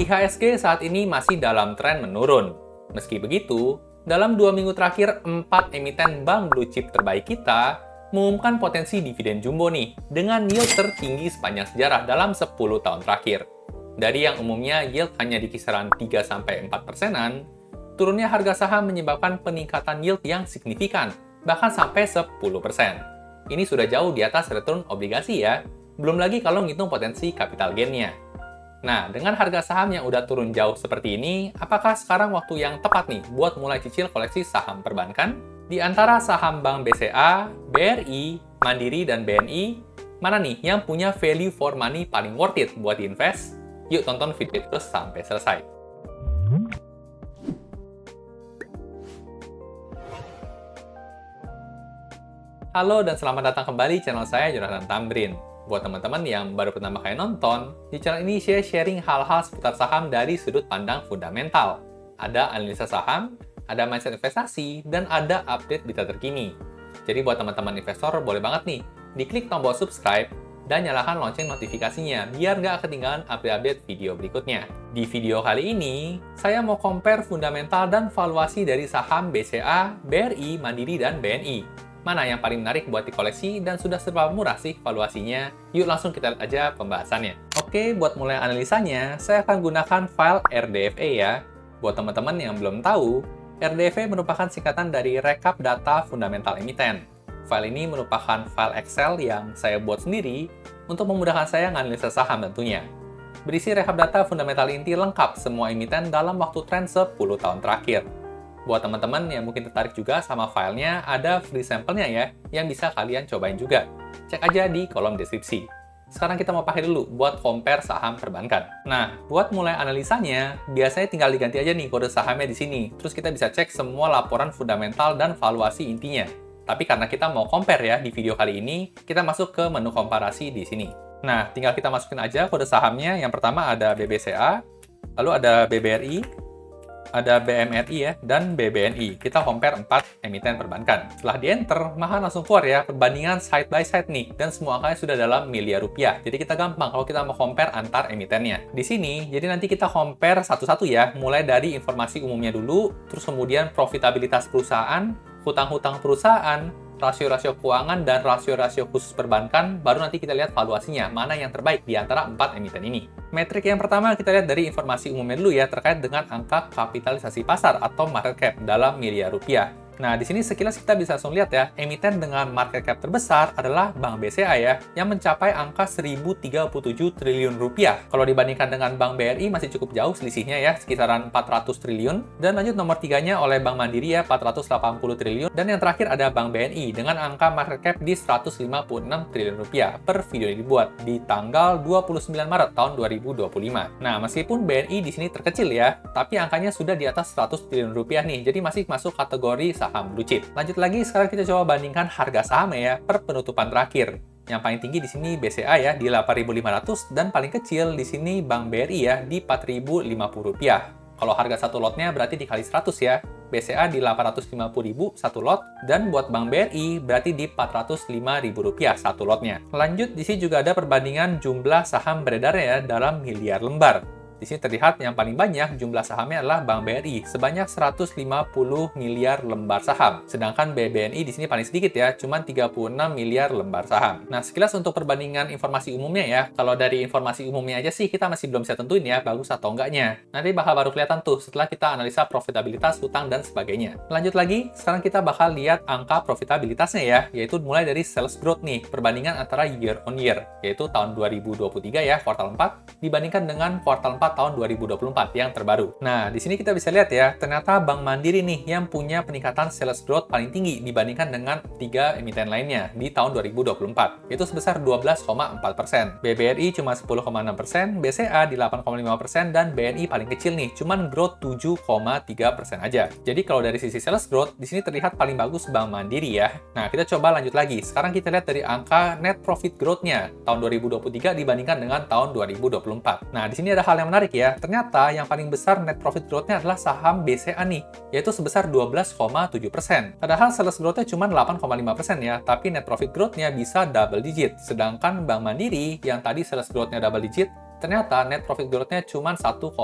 IHSG saat ini masih dalam tren menurun. Meski begitu, dalam 2 minggu terakhir, 4 emiten bank blue chip terbaik kita mengumumkan potensi dividen jumbo nih, dengan yield tertinggi sepanjang sejarah dalam 10 tahun terakhir. Dari yang umumnya yield hanya di kisaran 3-4%, turunnya harga saham menyebabkan peningkatan yield yang signifikan, bahkan sampai 10%. Ini sudah jauh di atas return obligasi ya, belum lagi kalau ngitung potensi capital gain-nya. Nah, dengan harga saham yang udah turun jauh seperti ini, apakah sekarang waktu yang tepat nih buat mulai cicil koleksi saham perbankan? Di antara saham Bank BCA, BRI, Mandiri, dan BNI, mana nih yang punya value for money paling worth it buat diinvest? Yuk tonton video terus sampai selesai. Halo dan selamat datang kembali channel saya, Jonathan Tamrin. Buat teman-teman yang baru pertama kali nonton, di channel ini saya sharing hal-hal seputar saham dari sudut pandang fundamental. Ada analisa saham, ada mindset investasi, dan ada update berita terkini. Jadi buat teman-teman investor, boleh banget nih, diklik tombol subscribe, dan nyalakan lonceng notifikasinya, biar nggak ketinggalan update-update video berikutnya. Di video kali ini, saya mau compare fundamental dan valuasi dari saham BCA, BRI, Mandiri, dan BNI. Mana yang paling menarik buat dikoleksi dan sudah serba murah sih valuasinya? Yuk langsung kita lihat aja pembahasannya. Oke, buat mulai analisanya, saya akan gunakan file RDFA ya. Buat teman-teman yang belum tahu, RDFA merupakan singkatan dari Rekap Data Fundamental Emiten. File ini merupakan file Excel yang saya buat sendiri untuk memudahkan saya menganalisa saham tentunya. Berisi rekap data fundamental inti lengkap semua emiten dalam waktu tren 10 tahun terakhir. Buat teman-teman yang mungkin tertarik juga sama filenya, ada free sampelnya ya, yang bisa kalian cobain juga. Cek aja di kolom deskripsi. Sekarang kita mau pakai dulu buat compare saham perbankan. Nah, buat mulai analisanya, biasanya tinggal diganti aja nih kode sahamnya di sini. Terus kita bisa cek semua laporan fundamental dan valuasi intinya. Tapi karena kita mau compare ya di video kali ini, kita masuk ke menu komparasi di sini. Nah, tinggal kita masukin aja kode sahamnya. Yang pertama ada BBCA, lalu ada BBRI, ada BMRI ya, dan BBNI. Kita compare 4 emiten perbankan. Setelah di-enter, maka langsung keluar ya perbandingan side by side nih, dan semua angkanya sudah dalam miliar rupiah. Jadi kita gampang kalau kita mau compare antar emitennya. Di sini, jadi nanti kita compare satu-satu ya, mulai dari informasi umumnya dulu, terus kemudian profitabilitas perusahaan, hutang-hutang perusahaan, rasio-rasio keuangan, dan rasio-rasio khusus perbankan, baru nanti kita lihat valuasinya, mana yang terbaik di antara 4 emiten ini. Metrik yang pertama kita lihat dari informasi umumnya dulu ya, terkait dengan angka kapitalisasi pasar atau market cap dalam miliar rupiah. Nah, di sini sekilas kita bisa langsung lihat ya, emiten dengan market cap terbesar adalah Bank BCA ya, yang mencapai angka 1.037 triliun rupiah. Kalau dibandingkan dengan Bank BRI masih cukup jauh selisihnya ya, sekitaran 400 triliun. Dan lanjut nomor 3-nya oleh Bank Mandiri ya, 480 triliun. Dan yang terakhir ada Bank BNI dengan angka market cap di 156 triliun rupiah per video ini dibuat di tanggal 29 Maret tahun 2025. Nah, meskipun BNI di sini terkecil ya, tapi angkanya sudah di atas 100 triliun rupiah nih, jadi masih masuk kategori saham blue chip. Lanjut lagi, sekarang kita coba bandingkan harga sahamnya ya per penutupan terakhir. Yang paling tinggi di sini BCA ya di 8.500 dan paling kecil di sini Bank BRI ya di 4.050 rupiah. Kalau harga satu lotnya berarti dikali 100 ya. BCA di 850.000 satu lot, dan buat Bank BRI berarti di 405.000 rupiah satu lotnya. Lanjut, di sini juga ada perbandingan jumlah saham beredar ya dalam miliar lembar. Di sini terlihat yang paling banyak jumlah sahamnya adalah Bank BRI, sebanyak 150 miliar lembar saham. Sedangkan BBNI di sini paling sedikit ya, cuma 36 miliar lembar saham. Nah, sekilas untuk perbandingan informasi umumnya ya, kalau dari informasi umumnya aja sih kita masih belum bisa tentuin ya, bagus atau enggaknya. Nanti bakal baru kelihatan tuh setelah kita analisa profitabilitas, hutang, dan sebagainya. Lanjut lagi, sekarang kita bakal lihat angka profitabilitasnya ya, yaitu mulai dari sales growth nih, perbandingan antara year on year, yaitu tahun 2023 ya, kuartal 4, dibandingkan dengan kuartal 4 tahun 2024 yang terbaru. Nah, di sini kita bisa lihat ya, ternyata Bank Mandiri nih yang punya peningkatan sales growth paling tinggi dibandingkan dengan 3 emiten lainnya di tahun 2024, yaitu sebesar 12,4%. BBRI cuma 10,6%, BCA di 8,5%, dan BNI paling kecil nih, cuman growth 7,3% aja. Jadi kalau dari sisi sales growth, di sini terlihat paling bagus Bank Mandiri ya. Nah, kita coba lanjut lagi. Sekarang kita lihat dari angka net profit growth-nya tahun 2023 dibandingkan dengan tahun 2024. Nah, di sini ada hal yang menarik menarik ya, ternyata yang paling besar net profit growth-nya adalah saham BCA nih, yaitu sebesar 12,7%. Padahal sales growth-nya cuma 8,5% ya, tapi net profit growth-nya bisa double digit. Sedangkan Bank Mandiri yang tadi sales growth-nya double digit, ternyata net profit growth-nya cuma 1,3%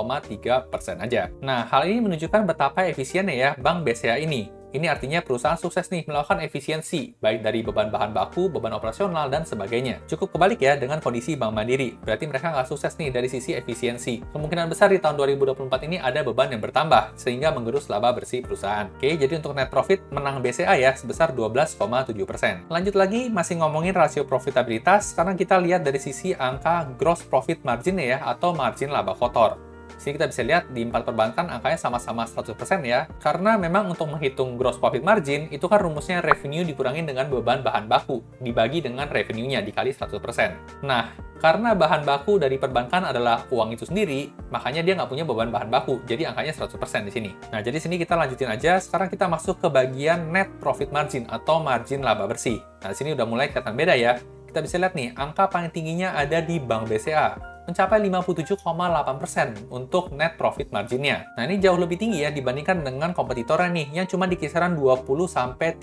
aja. Nah, hal ini menunjukkan betapa efisiennya ya Bank BCA ini. Ini artinya perusahaan sukses nih melakukan efisiensi, baik dari beban bahan baku, beban operasional, dan sebagainya. Cukup kebalik ya dengan kondisi Bank Mandiri. Berarti mereka nggak sukses nih dari sisi efisiensi. Kemungkinan besar di tahun 2024 ini ada beban yang bertambah, sehingga menggerus laba bersih perusahaan. Oke, jadi untuk net profit menang BCA ya, sebesar 12,7%. Lanjut lagi, masih ngomongin rasio profitabilitas, karena kita lihat dari sisi angka gross profit margin ya, atau margin laba kotor. Sini kita bisa lihat di 4 perbankan angkanya sama-sama 100% ya. Karena memang untuk menghitung gross profit margin, itu kan rumusnya revenue dikurangi dengan beban bahan baku, dibagi dengan revenue-nya dikali 100%. Nah, karena bahan baku dari perbankan adalah uang itu sendiri, makanya dia nggak punya beban bahan baku, jadi angkanya 100% di sini. Nah, jadi sini kita lanjutin aja, sekarang kita masuk ke bagian net profit margin atau margin laba bersih. Nah, di sini udah mulai kelihatan beda ya. Kita bisa lihat nih, angka paling tingginya ada di Bank BCA. Mencapai 57,8% untuk net profit marginnya. Nah, ini jauh lebih tinggi ya dibandingkan dengan kompetitornya nih, yang cuma di kisaran 20-30%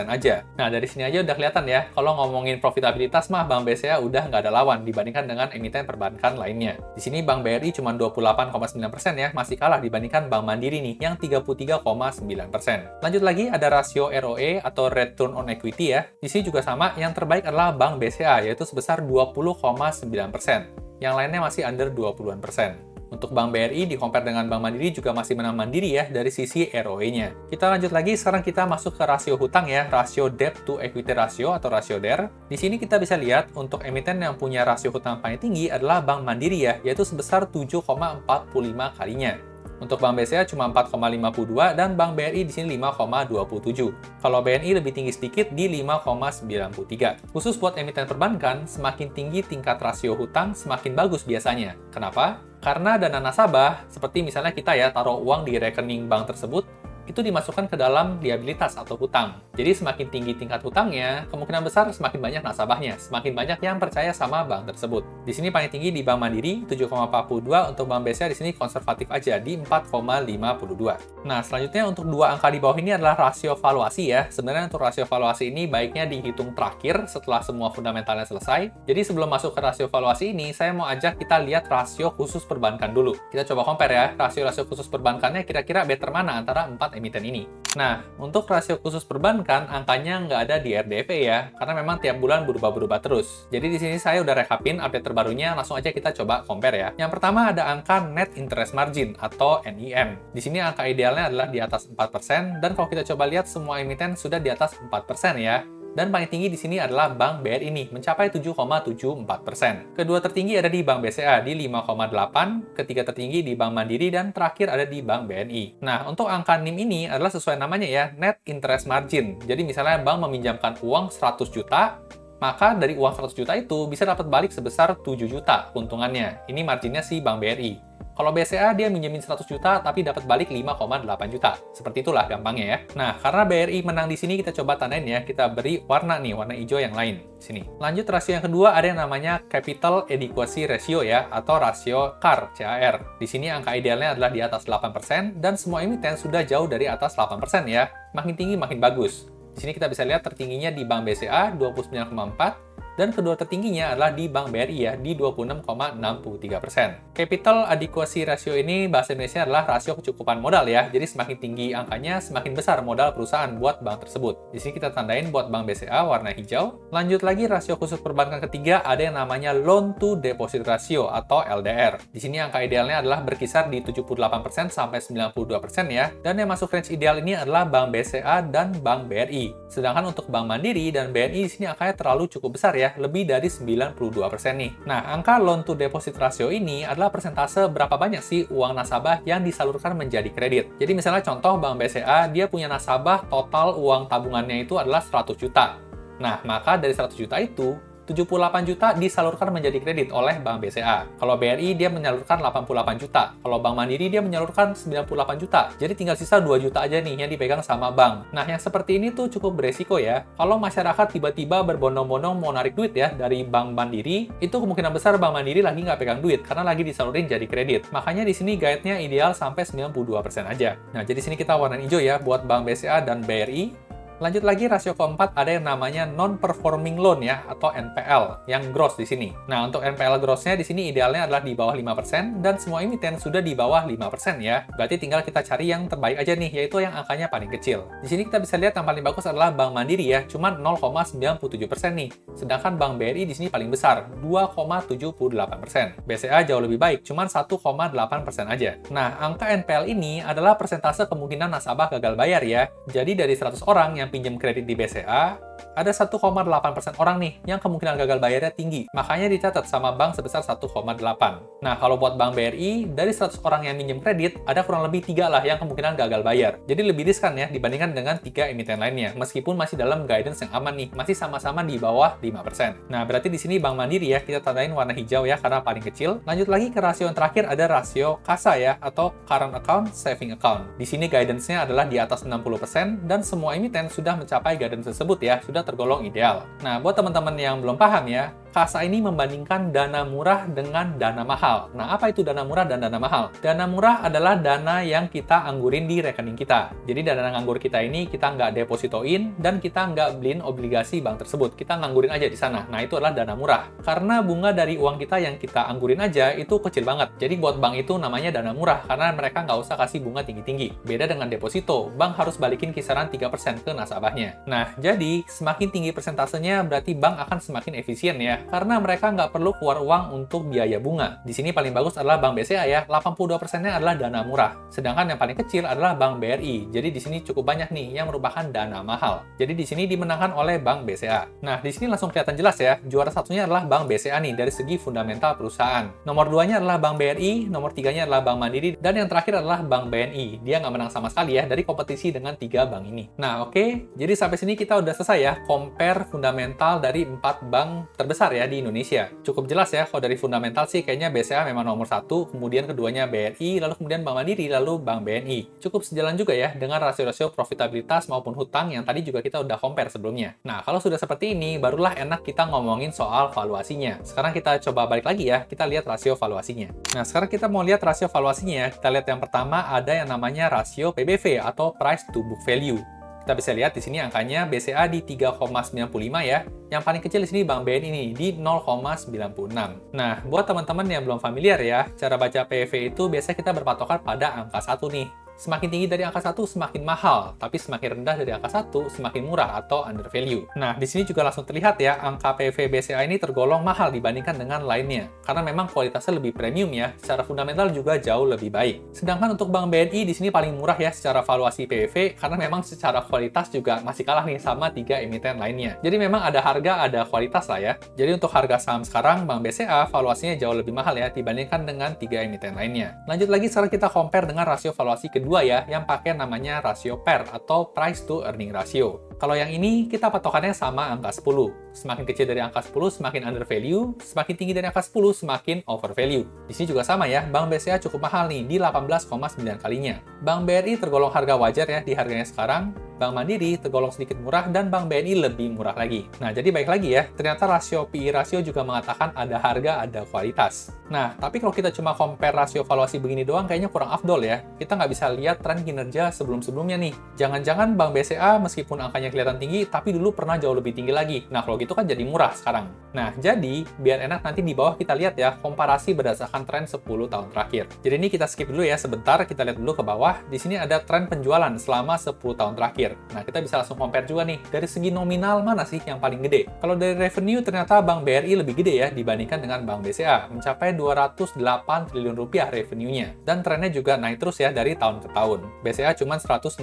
aja. Nah, dari sini aja udah kelihatan ya, kalau ngomongin profitabilitas mah Bank BCA udah nggak ada lawan dibandingkan dengan emiten perbankan lainnya. Di sini Bank BRI cuma 28,9% ya, masih kalah dibandingkan Bank Mandiri nih, yang 33,9%. Lanjut lagi, ada rasio ROE atau Return on Equity ya. Di sini juga sama, yang terbaik adalah Bank BCA, yaitu sebesar 20,9%. Yang lainnya masih under 20-an%. Untuk Bank BRI di compare dengan Bank Mandiri juga masih menang Mandiri ya dari sisi ROE-nya. Kita lanjut lagi, sekarang kita masuk ke rasio hutang ya, rasio debt to equity ratio atau rasio DER. Di sini kita bisa lihat untuk emiten yang punya rasio hutang paling tinggi adalah Bank Mandiri ya, yaitu sebesar 7,45 kalinya. Untuk Bank BCA cuma 4,52 dan Bank BRI di sini 5,27. Kalau BNI lebih tinggi sedikit di 5,93. Khusus buat emiten perbankan, semakin tinggi tingkat rasio hutang, semakin bagus biasanya. Kenapa? Karena dana nasabah, seperti misalnya kita ya taruh uang di rekening bank tersebut, itu dimasukkan ke dalam liabilitas atau hutang. Jadi semakin tinggi tingkat hutangnya, kemungkinan besar semakin banyak nasabahnya, semakin banyak yang percaya sama bank tersebut. Di sini paling tinggi di Bank Mandiri 7,42, untuk Bank BCA di sini konservatif aja di 4,52. Nah, selanjutnya untuk dua angka di bawah ini adalah rasio valuasi ya. Sebenarnya untuk rasio valuasi ini baiknya dihitung terakhir setelah semua fundamentalnya selesai. Jadi sebelum masuk ke rasio valuasi ini, saya mau ajak kita lihat rasio khusus perbankan dulu. Kita coba compare ya, rasio-rasio khusus perbankannya kira-kira better mana antara 4 emiten ini. Nah, untuk rasio khusus perbankan, angkanya nggak ada di RDP ya, karena memang tiap bulan berubah-berubah terus. Jadi di sini saya udah rekapin update terbarunya, langsung aja kita coba compare ya. Yang pertama ada angka Net Interest Margin atau NIM. Di sini angka idealnya adalah di atas 4%, dan kalau kita coba lihat semua emiten sudah di atas 4% ya. Dan paling tinggi di sini adalah Bank BRI ini, mencapai 7,74%. Kedua tertinggi ada di Bank BCA di 5,8%, ketiga tertinggi di Bank Mandiri, dan terakhir ada di Bank BNI. Nah, untuk angka NIM ini adalah sesuai namanya ya, Net Interest Margin. Jadi misalnya bank meminjamkan uang 100 juta, maka dari uang 100 juta itu bisa dapat balik sebesar 7 juta keuntungannya. Ini marginnya si Bank BRI. Kalau BCA dia minjemin 100 juta tapi dapat balik 5,8 juta. Seperti itulah gampangnya ya. Nah, karena BRI menang di sini, kita coba tandain ya. Kita beri warna nih, warna hijau yang lain. Sini. Lanjut rasio yang kedua ada yang namanya Capital Adequacy Ratio ya, atau rasio CAR, CAR. Di sini angka idealnya adalah di atas 8% dan semua emiten sudah jauh dari atas 8% ya. Makin tinggi makin bagus. Di sini kita bisa lihat tertingginya di Bank BCA 29,4%. Dan kedua tertingginya adalah di Bank BRI ya, di 26,63%. Capital Adequacy Ratio ini bahasa Indonesia adalah rasio kecukupan modal ya. Jadi semakin tinggi angkanya, semakin besar modal perusahaan buat bank tersebut. Di sini kita tandain buat Bank BCA warna hijau. Lanjut lagi rasio khusus perbankan ketiga ada yang namanya Loan to Deposit Ratio atau LDR. Di sini angka idealnya adalah berkisar di 78% sampai 92% ya. Dan yang masuk range ideal ini adalah Bank BCA dan Bank BRI. Sedangkan untuk Bank Mandiri dan BNI di sini angkanya terlalu cukup besar ya, lebih dari 92% nih. Nah, angka loan to deposit ratio ini adalah persentase berapa banyak sih uang nasabah yang disalurkan menjadi kredit. Jadi misalnya contoh Bank BCA, dia punya nasabah total uang tabungannya itu adalah 100 juta. Nah, maka dari 100 juta itu, 78 juta disalurkan menjadi kredit oleh Bank BCA. Kalau BRI dia menyalurkan 88 juta. Kalau Bank Mandiri dia menyalurkan 98 juta. Jadi tinggal sisa 2 juta aja nih yang dipegang sama bank. Nah, yang seperti ini tuh cukup beresiko ya. Kalau masyarakat tiba-tiba berbondong-bondong mau narik duit ya dari Bank Mandiri, itu kemungkinan besar Bank Mandiri lagi nggak pegang duit karena lagi disalurin jadi kredit. Makanya di sini guide-nya ideal sampai 92% aja. Nah, jadi sini kita warna hijau ya buat Bank BCA dan BRI. Lanjut lagi, rasio keempat ada yang namanya non-performing loan ya, atau NPL, yang gross di sini. Nah, untuk NPL gross-nya di sini idealnya adalah di bawah 5%, dan semua emiten sudah di bawah 5% ya. Berarti tinggal kita cari yang terbaik aja nih, yaitu yang angkanya paling kecil. Di sini kita bisa lihat yang paling bagus adalah Bank Mandiri ya, cuma 0,97% nih. Sedangkan Bank BRI di sini paling besar, 2,78%. BCA jauh lebih baik, cuma 1,8% aja. Nah, angka NPL ini adalah persentase kemungkinan nasabah gagal bayar ya. Jadi dari 100 orang yang pinjam kredit di BCA, ada 1,8% orang nih yang kemungkinan gagal bayarnya tinggi. Makanya dicatat sama bank sebesar 1,8. Nah, kalau buat Bank BRI, dari 100 orang yang minjem kredit, ada kurang lebih 3 lah yang kemungkinan gagal bayar. Jadi lebih riskan ya dibandingkan dengan 3 emiten lainnya. Meskipun masih dalam guidance yang aman nih, masih sama-sama di bawah 5%. Nah, berarti di sini Bank Mandiri ya, kita tandain warna hijau ya karena paling kecil. Lanjut lagi ke rasio yang terakhir, ada rasio KASA ya, atau Current Account, Saving Account. Di sini guidance-nya adalah di atas 60% dan semua emiten sudah mencapai guidance tersebut ya, sudah tergolong ideal. Nah, buat teman-teman yang belum paham ya, KASA ini membandingkan dana murah dengan dana mahal. Nah, apa itu dana murah dan dana mahal? Dana murah adalah dana yang kita anggurin di rekening kita. Jadi dana nganggur kita ini kita nggak depositoin dan kita nggak beliin obligasi bank tersebut. Kita nganggurin aja di sana. Nah, itu adalah dana murah. Karena bunga dari uang kita yang kita anggurin aja itu kecil banget. Jadi buat bank itu namanya dana murah karena mereka nggak usah kasih bunga tinggi-tinggi. Beda dengan deposito, bank harus balikin kisaran 3% ke nasabahnya. Nah, jadi semakin tinggi persentasenya berarti bank akan semakin efisien ya. Karena mereka nggak perlu keluar uang untuk biaya bunga. Di sini paling bagus adalah Bank BCA ya, 82%-nya adalah dana murah. Sedangkan yang paling kecil adalah Bank BRI. Jadi di sini cukup banyak nih yang merupakan dana mahal. Jadi di sini dimenangkan oleh Bank BCA. Nah, di sini langsung kelihatan jelas ya, juara satunya adalah Bank BCA nih dari segi fundamental perusahaan. Nomor 2-nya adalah Bank BRI, nomor 3-nya adalah Bank Mandiri, dan yang terakhir adalah Bank BNI. Dia nggak menang sama sekali ya dari kompetisi dengan 3 bank ini. Nah, oke. Jadi sampai sini kita udah selesai ya, compare fundamental dari 4 bank terbesar ya di Indonesia. Cukup jelas ya, kalau dari fundamental sih kayaknya BCA memang nomor 1, kemudian keduanya BRI, lalu kemudian Bank Mandiri, lalu Bank BNI. Cukup sejalan juga ya dengan rasio-rasio profitabilitas maupun hutang yang tadi juga kita udah compare sebelumnya. Nah, kalau sudah seperti ini, barulah enak kita ngomongin soal valuasinya. Sekarang kita coba balik lagi ya, kita lihat rasio valuasinya. Nah, sekarang kita mau lihat rasio valuasinya ya. Kita lihat yang pertama ada yang namanya rasio PBV atau Price to Book Value. Kita bisa lihat di sini angkanya BCA di 3,95 ya. Yang paling kecil di sini Bank BNI ini di 0,96. Nah, buat teman-teman yang belum familiar ya, cara baca PBV itu biasanya kita berpatokan pada angka 1 nih. Semakin tinggi dari angka 1 semakin mahal, tapi semakin rendah dari angka 1 semakin murah atau under value. Nah, di sini juga langsung terlihat ya, angka PBV BCA ini tergolong mahal dibandingkan dengan lainnya. Karena memang kualitasnya lebih premium ya, secara fundamental juga jauh lebih baik. Sedangkan untuk Bank BNI di sini paling murah ya secara valuasi PBV, karena memang secara kualitas juga masih kalah nih sama 3 emiten lainnya. Jadi memang ada harga, ada kualitas lah ya. Jadi untuk harga saham sekarang, Bank BCA valuasinya jauh lebih mahal ya dibandingkan dengan 3 emiten lainnya. Lanjut lagi sekarang kita compare dengan rasio valuasi kedua ya, yang pakai namanya rasio PER atau Price to Earning Ratio. Kalau yang ini, kita patokannya sama angka 10. Semakin kecil dari angka 10, semakin under value. Semakin tinggi dari angka 10, semakin over value. Di sini juga sama ya, Bank BCA cukup mahal nih, di 18,9 kalinya. Bank BRI tergolong harga wajar ya di harganya sekarang. Bank Mandiri tergolong sedikit murah, dan Bank BNI lebih murah lagi. Nah, jadi baik lagi ya, ternyata rasio PI rasio juga mengatakan ada harga, ada kualitas. Nah, tapi kalau kita cuma compare rasio valuasi begini doang, kayaknya kurang afdol ya. Kita nggak bisa lihat tren kinerja sebelum-sebelumnya nih. Jangan-jangan Bank BCA meskipun angkanya kelihatan tinggi, tapi dulu pernah jauh lebih tinggi lagi. Nah, kalau gitu kan jadi murah sekarang. Nah, jadi biar enak nanti di bawah kita lihat ya, komparasi berdasarkan tren 10 tahun terakhir. Jadi ini kita skip dulu ya sebentar, kita lihat dulu ke bawah. Di sini ada tren penjualan selama 10 tahun terakhir. Nah, kita bisa langsung compare juga nih, dari segi nominal mana sih yang paling gede? Kalau dari revenue, ternyata Bank BRI lebih gede ya dibandingkan dengan Bank BCA, mencapai 208 triliun rupiah revenue-nya. Dan trennya juga naik terus ya dari tahun ke tahun. BCA cuma 164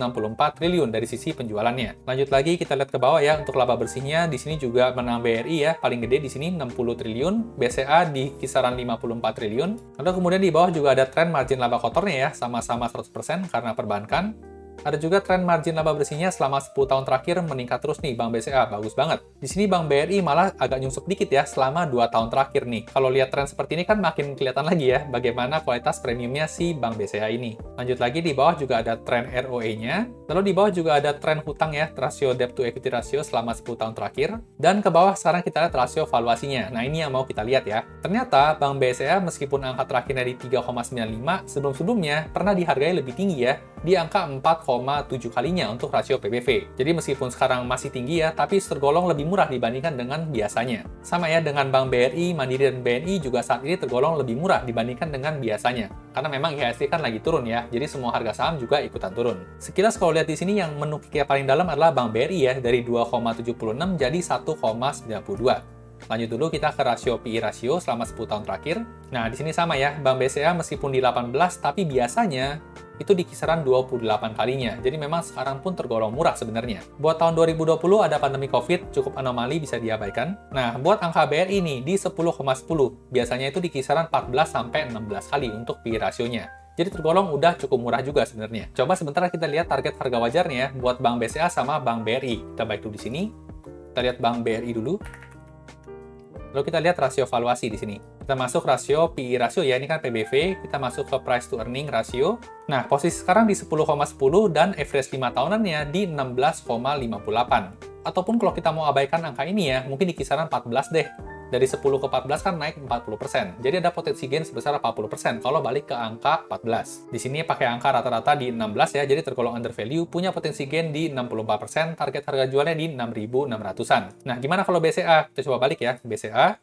triliun dari sisi penjualannya. Lanjut lagi, kita lihat ke bawah ya, untuk laba bersihnya, di sini juga menang BRI ya, paling gede di sini 60 triliun, BCA di kisaran 54 triliun. Lalu kemudian di bawah juga ada tren margin laba kotornya ya, sama-sama 100% karena perbankan. Ada juga tren margin laba bersihnya selama 10 tahun terakhir meningkat terus nih Bank BCA, bagus banget. Di sini Bank BRI malah agak nyungsep dikit ya selama 2 tahun terakhir nih. Kalau lihat tren seperti ini kan makin kelihatan lagi ya bagaimana kualitas premiumnya si Bank BCA ini. Lanjut lagi di bawah juga ada tren ROE-nya, lalu di bawah juga ada tren hutang ya, rasio debt to equity ratio selama 10 tahun terakhir, dan ke bawah sekarang kita lihat rasio valuasinya. Nah ini yang mau kita lihat ya. Ternyata Bank BCA meskipun angka terakhirnya di 3,95, sebelum-sebelumnya pernah dihargai lebih tinggi ya, di angka 4,7 kalinya untuk rasio PBV. Jadi meskipun sekarang masih tinggi ya, tapi tergolong lebih murah dibandingkan dengan biasanya. Sama ya dengan Bank BRI, Mandiri, dan BNI juga saat ini tergolong lebih murah dibandingkan dengan biasanya. Karena memang IHSG kan lagi turun ya, jadi semua harga saham juga ikutan turun. Sekilas kalau lihat di sini yang menukiknya paling dalam adalah Bank BRI ya, dari 2,76 jadi 1,92. Lanjut dulu kita ke rasio PI rasio selama 10 tahun terakhir. Nah, di sini sama ya, Bank BCA meskipun di 18, tapi biasanya itu di kisaran 28 kalinya. Jadi memang sekarang pun tergolong murah sebenarnya. Buat tahun 2020 ada pandemi COVID, cukup anomali bisa diabaikan. Nah, buat angka BRI ini di 10,10, biasanya itu di kisaran 14-16 kali untuk PI rasionya. Jadi tergolong udah cukup murah juga sebenarnya. Coba sebentar kita lihat target harga wajarnya ya buat Bank BCA sama Bank BRI. Kita baik dulu di sini. Kita lihat Bank BRI dulu. Lalu kita lihat rasio valuasi di sini. Kita masuk rasio PI rasio ya, ini kan PBV. Kita masuk ke price to earning rasio. Nah, posisi sekarang di 10,10 dan average 5 tahunannya di 16,58. Ataupun kalau kita mau abaikan angka ini ya, mungkin di kisaran 14 deh. Dari 10 ke 14 kan naik 40%. Jadi ada potensi gain sebesar 40% kalau balik ke angka 14. Di sini pakai angka rata-rata di 16 ya, jadi tergolong under value, punya potensi gain di 64%, target harga jualnya di 6.600-an. Nah, gimana kalau BCA? Kita coba balik ya, BCA.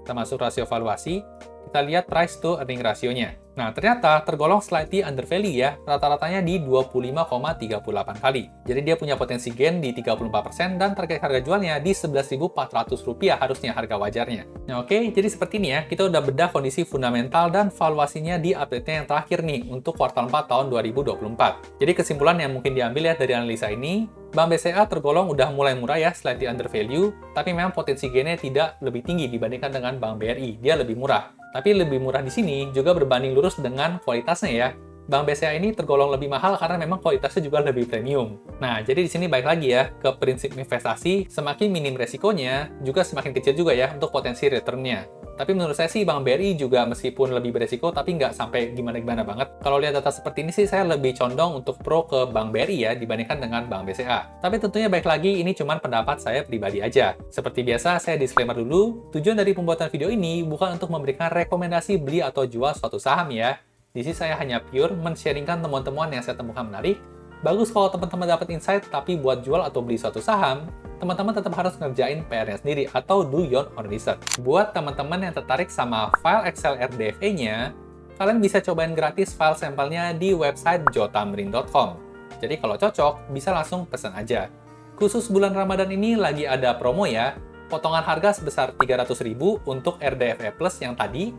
Kita masuk rasio valuasi, kita lihat price to earning rasionya. Nah, ternyata tergolong slightly under value ya, rata-ratanya di 25,38 kali. Jadi dia punya potensi gain di 34% dan target harga jualnya di Rp11.400 harusnya harga wajarnya. Nah, oke, jadi seperti ini ya, kita udah bedah kondisi fundamental dan valuasinya di update-nya yang terakhir nih untuk kuartal 4 tahun 2024. Jadi kesimpulan yang mungkin diambil ya dari analisa ini, Bank BCA tergolong udah mulai murah ya, slightly under value, tapi memang potensi gainnya tidak lebih tinggi dibandingkan dengan Bank BRI, dia lebih murah. Tapi lebih murah di sini juga berbanding lurus dengan kualitasnya ya. Bank BCA ini tergolong lebih mahal karena memang kualitasnya juga lebih premium. Nah, jadi di sini balik lagi ya ke prinsip investasi, semakin minim resikonya, juga semakin kecil juga ya untuk potensi return-nya. Tapi menurut saya sih Bank BRI juga meskipun lebih beresiko, tapi nggak sampai gimana-gimana banget. Kalau lihat data seperti ini sih, saya lebih condong untuk pro ke Bank BRI ya, dibandingkan dengan Bank BCA. Tapi tentunya baik lagi, ini cuma pendapat saya pribadi aja. Seperti biasa, saya disclaimer dulu, tujuan dari pembuatan video ini bukan untuk memberikan rekomendasi beli atau jual suatu saham ya. Di sini saya hanya pure men-sharingkan temuan-temuan yang saya temukan menarik. Bagus kalau teman-teman dapat insight, tapi buat jual atau beli suatu saham, teman-teman tetap harus ngerjain PR-nya sendiri atau do your own research. Buat teman-teman yang tertarik sama file Excel RDFA-nya, kalian bisa cobain gratis file sampelnya di website jotamrin.com. Jadi kalau cocok, bisa langsung pesan aja. Khusus bulan Ramadan ini lagi ada promo ya, potongan harga sebesar 300.000 untuk RDFA Plus yang tadi,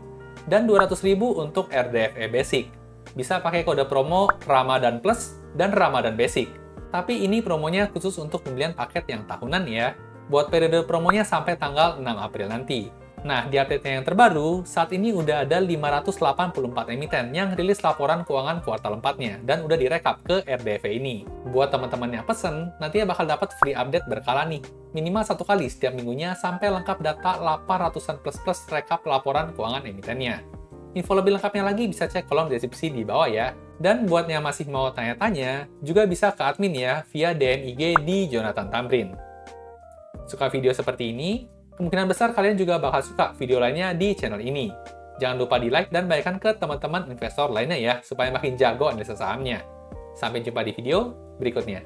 dan 200.000 untuk RDFA Basic. Bisa pakai kode promo Ramadan Plus dan Ramadan Basic. Tapi ini promonya khusus untuk pembelian paket yang tahunan ya, buat periode promonya sampai tanggal 6 April nanti. Nah, di update yang terbaru, saat ini udah ada 584 emiten yang rilis laporan keuangan kuartal 4-nya, dan udah direkap ke RDFA ini. Buat teman-teman yang pesen, nantinya bakal dapat free update berkala nih, minimal 1 kali setiap minggunya sampai lengkap data 800-an plus rekap laporan keuangan emitennya. Info lebih lengkapnya lagi bisa cek kolom deskripsi di bawah ya. Dan buat yang masih mau tanya-tanya, juga bisa ke admin ya, via DM IG di Jonathan Tamrin. Suka video seperti ini? Kemungkinan besar kalian juga bakal suka video lainnya di channel ini. Jangan lupa di like dan bagikan ke teman-teman investor lainnya ya, supaya makin jago analisa sahamnya. Sampai jumpa di video berikutnya.